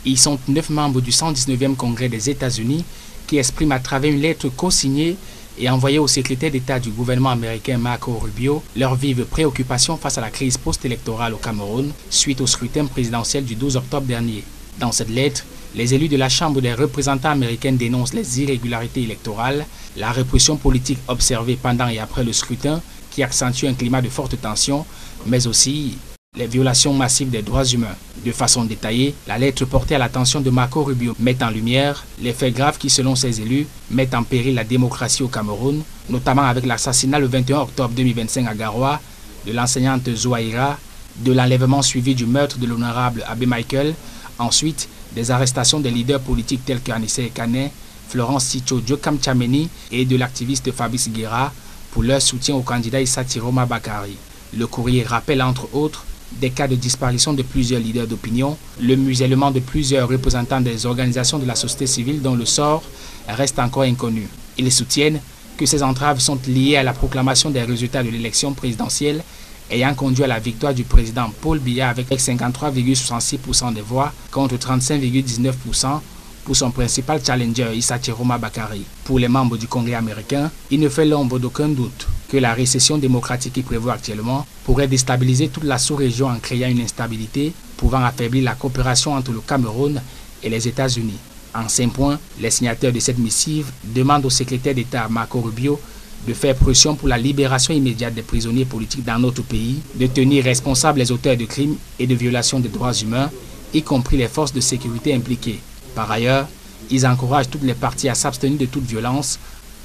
Ils sont 9 membres du 119e Congrès des États-Unis qui expriment à travers une lettre co-signée et envoyée au secrétaire d'État du gouvernement américain Marco Rubio leurs vives préoccupations face à la crise post-électorale au Cameroun suite au scrutin présidentiel du 12 octobre dernier. Dans cette lettre, les élus de la Chambre des représentants américaine dénoncent les irrégularités électorales, la répression politique observée pendant et après le scrutin qui accentue un climat de forte tension, mais aussi les violations massives des droits humains. De façon détaillée, la lettre portée à l'attention de Marco Rubio met en lumière les faits graves qui, selon ses élus, mettent en péril la démocratie au Cameroun, notamment avec l'assassinat le 21 octobre 2025 à Garoua de l'enseignante Zouaïra, de l'enlèvement suivi du meurtre de l'honorable Abbé Michael, ensuite des arrestations des leaders politiques tels qu'Anissé Kane, Florence Sicho Djokam Tchameni et de l'activiste Fabrice Guéra pour leur soutien au candidat Issa Tiroma Bakari. Le courrier rappelle entre autres des cas de disparition de plusieurs leaders d'opinion, le musellement de plusieurs représentants des organisations de la société civile dont le sort reste encore inconnu. Ils soutiennent que ces entraves sont liées à la proclamation des résultats de l'élection présidentielle ayant conduit à la victoire du président Paul Biya avec 53,66% des voix contre 35,19% pour son principal challenger Issa Tiroma Bakari. Pour les membres du Congrès américain, il ne fait l'ombre d'aucun doute que la récession démocratique qui prévaut actuellement pourrait déstabiliser toute la sous-région en créant une instabilité pouvant affaiblir la coopération entre le Cameroun et les États-Unis. En 5 points, les signataires de cette missive demandent au secrétaire d'État Marco Rubio de faire pression pour la libération immédiate des prisonniers politiques dans notre pays, de tenir responsables les auteurs de crimes et de violations des droits humains, y compris les forces de sécurité impliquées. Par ailleurs, ils encouragent toutes les parties à s'abstenir de toute violence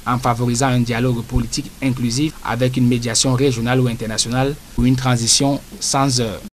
en favorisant un dialogue politique inclusif avec une médiation régionale ou internationale ou une transition sans heurts.